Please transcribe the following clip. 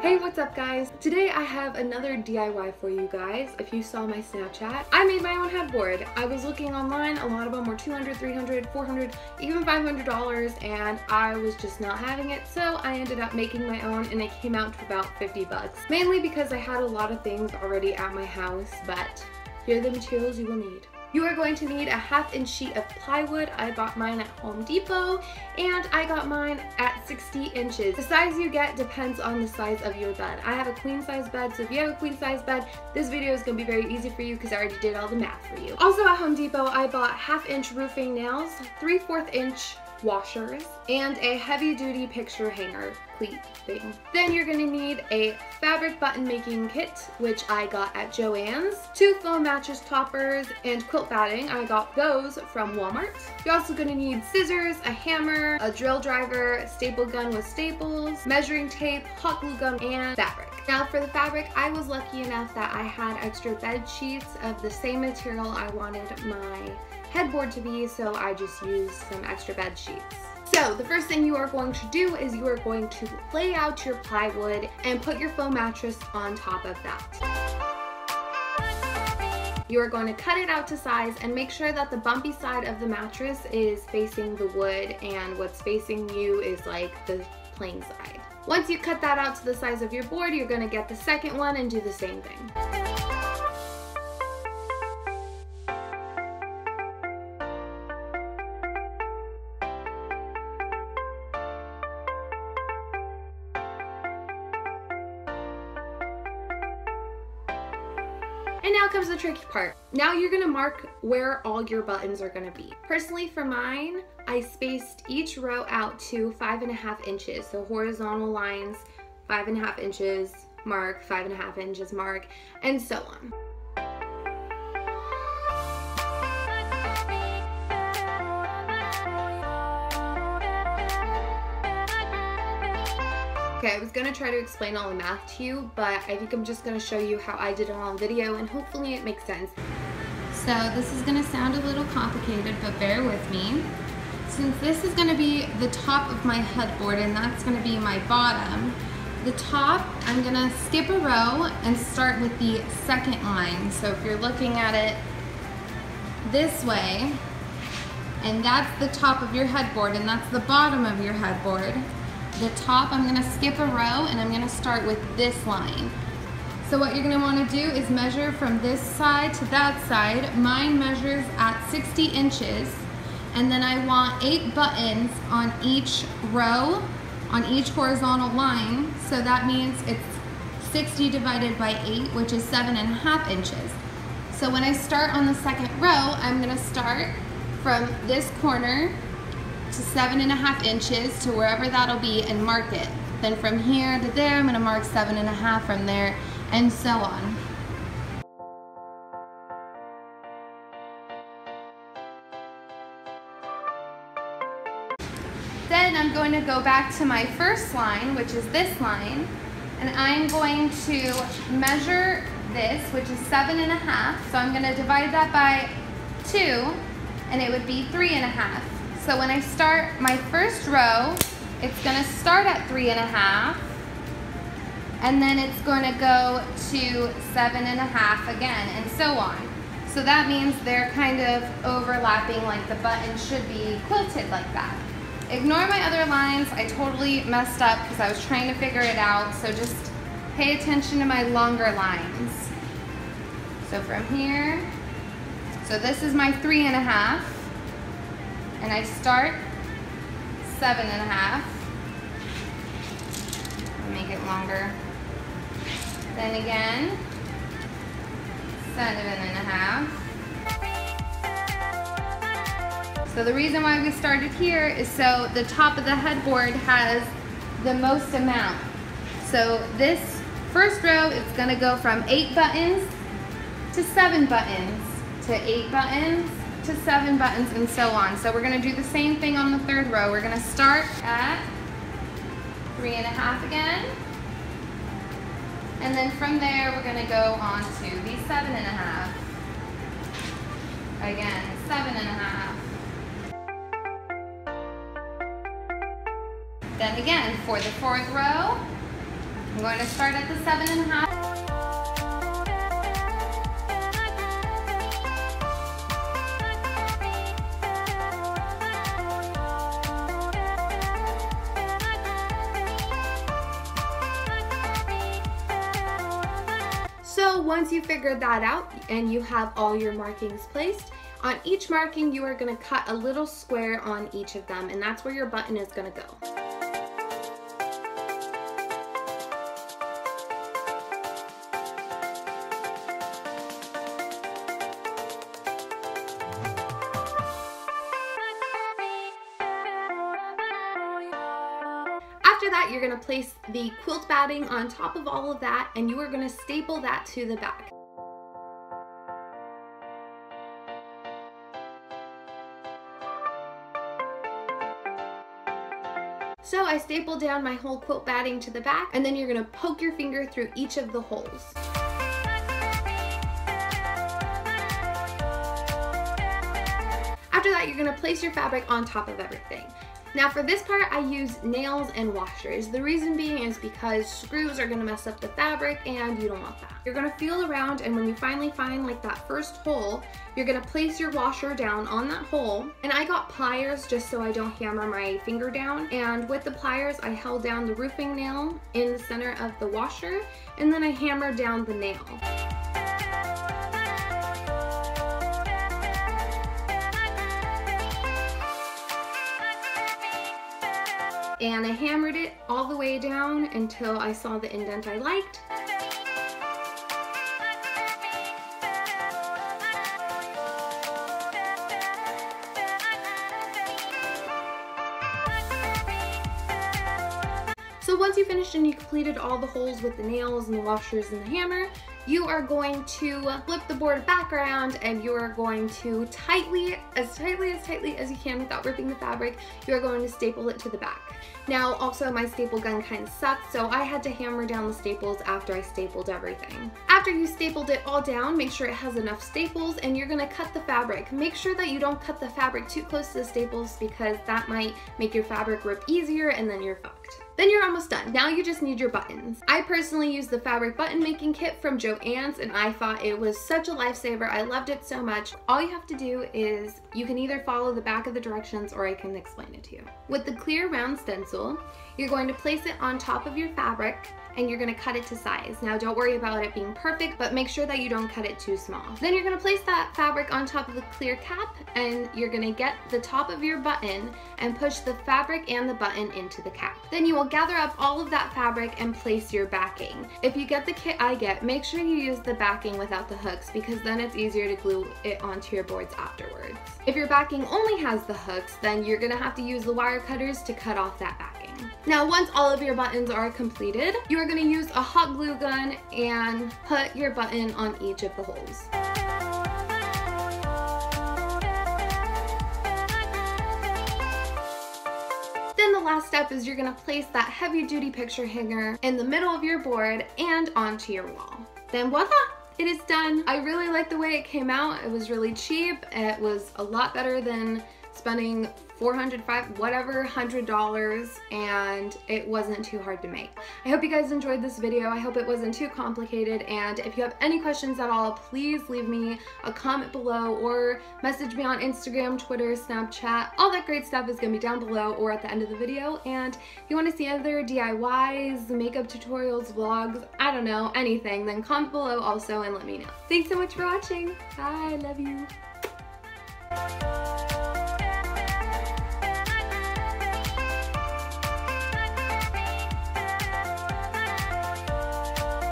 Hey, what's up guys? Today I have another DIY for you guys. If you saw my Snapchat, I made my own headboard. I was looking online, a lot of them were $200, $300, $400, even $500, and I was just not having it, so I ended up making my own and it came out to about 50 bucks. Mainly because I had a lot of things already at my house, but here are the materials you will need. You are going to need a 1/2 inch sheet of plywood. I bought mine at Home Depot and I got mine at 60 inches. The size you get depends on the size of your bed. I have a queen size bed, so if you have a queen size bed, this video is going to be very easy for you because I already did all the math for you. Also at Home Depot, I bought 1/2 inch roofing nails, 3/4 inch washers, and a heavy duty picture hanger cleat thing. Then you're gonna need a fabric button making kit, which I got at Joannes, 2 foam mattress toppers, and quilt batting. I got those from Walmart. You're also gonna need scissors, a hammer, a drill driver, a staple gun with staples, measuring tape, hot glue gun, and fabric. Now for the fabric, I was lucky enough that I had extra bed sheets of the same material I wanted my headboard to be, so I just used some extra bed sheets. So the first thing you are going to do is you are going to lay out your plywood and put your foam mattress on top of that. You are going to cut it out to size and make sure that the bumpy side of the mattress is facing the wood and what's facing you is like the plain side. Once you cut that out to the size of your board, you're going to get the second one and do the same thing. And now comes the tricky part. Now you're gonna mark where all your buttons are gonna be. Personally for mine, I spaced each row out to 5.5 inches. So horizontal lines, 5.5 inches, mark, 5.5 inches, mark, and so on. Okay, I was gonna try to explain all the math to you, but I think I'm just gonna show you how I did it on video and hopefully it makes sense. So this is gonna sound a little complicated, but bear with me. Since this is gonna be the top of my headboard and that's gonna be my bottom, the top, I'm gonna skip a row and start with the second line. So if you're looking at it this way, and that's the top of your headboard and that's the bottom of your headboard, the top, I'm gonna skip a row and I'm gonna start with this line. So what you're gonna wanna do is measure from this side to that side. Mine measures at 60 inches, and then I want 8 buttons on each row, on each horizontal line. So that means it's 60 divided by 8, which is 7.5 inches. So when I start on the second row, I'm gonna start from this corner to 7.5 inches to wherever that'll be and mark it. Then from here to there, I'm gonna mark 7.5 from there, and so on. Then I'm going to go back to my first line, which is this line, and I'm going to measure this, which is 7.5. So I'm gonna divide that by 2, and it would be 3.5. So when I start my first row, it's gonna start at 3.5, and then it's gonna go to 7.5 again, and so on. So that means they're kind of overlapping, like the button should be quilted like that. Ignore my other lines, I totally messed up because I was trying to figure it out, so just pay attention to my longer lines. So from here, so this is my 3.5. And I start 7.5, make it longer, then again 7.5. So the reason why we started here is so the top of the headboard has the most amount. So this first row is gonna go from 8 buttons to 7 buttons to 8 buttons to 7 buttons, and so on. So we're gonna do the same thing on the third row. We're gonna start at 3.5 again, and then from there we're gonna go on to the 7.5. Again, 7.5. Then again, for the fourth row, I'm going to start at the 7.5. So once you figured that out and you have all your markings placed, on each marking you are going to cut a little square on each of them, and that's where your button is going to go. After that, you're going to place the quilt batting on top of all of that, and you are going to staple that to the back. So I stapled down my whole quilt batting to the back, and then you're going to poke your finger through each of the holes. After that, you're going to place your fabric on top of everything. Now for this part, I use nails and washers. The reason being is because screws are gonna mess up the fabric and you don't want that. You're gonna feel around, and when you finally find like that first hole, you're gonna place your washer down on that hole. And I got pliers just so I don't hammer my finger down. And with the pliers, I held down the roofing nail in the center of the washer, and then I hammered down the nail. And I hammered it all the way down until I saw the indent I liked. So once you finished and you completed all the holes with the nails and the washers and the hammer, you are going to flip the board back around, and you are going to as tightly as you can without ripping the fabric, you are going to staple it to the back. Now also my staple gun kind of sucked, so I had to hammer down the staples after I stapled everything. After you stapled it all down, make sure it has enough staples, and you're going to cut the fabric. Make sure that you don't cut the fabric too close to the staples, because that might make your fabric rip easier and then you're fucked. Then you're almost done. Now you just need your buttons. I personally used the fabric button making kit from Joannes, and I thought it was such a lifesaver. I loved it so much. All you have to do is you can either follow the back of the directions or I can explain it to you. With the clear round stencil, you're going to place it on top of your fabric, and you're going to cut it to size. Now don't worry about it being perfect, but make sure that you don't cut it too small. Then you're going to place that fabric on top of the clear cap, and you're going to get the top of your button and push the fabric and the button into the cap. Then you will gather up all of that fabric and place your backing. If you get the kit I get, make sure you use the backing without the hooks, because then it's easier to glue it onto your boards afterwards. If your backing only has the hooks, then you're going to have to use the wire cutters to cut off that backing. Now once all of your buttons are completed, you are going to use a hot glue gun and put your button on each of the holes. Then the last step is you're going to place that heavy duty picture hanger in the middle of your board and onto your wall. Then voila! It is done. I really like the way it came out. It was really cheap. It was a lot better than spending $100, and it wasn't too hard to make. I hope you guys enjoyed this video. I hope it wasn't too complicated, and if you have any questions at all, please leave me a comment below or message me on Instagram, Twitter, Snapchat. All that great stuff is going to be down below or at the end of the video. And if you want to see other DIYs, makeup tutorials, vlogs, I don't know, anything, then comment below also and let me know. Thanks so much for watching. Bye, I love you.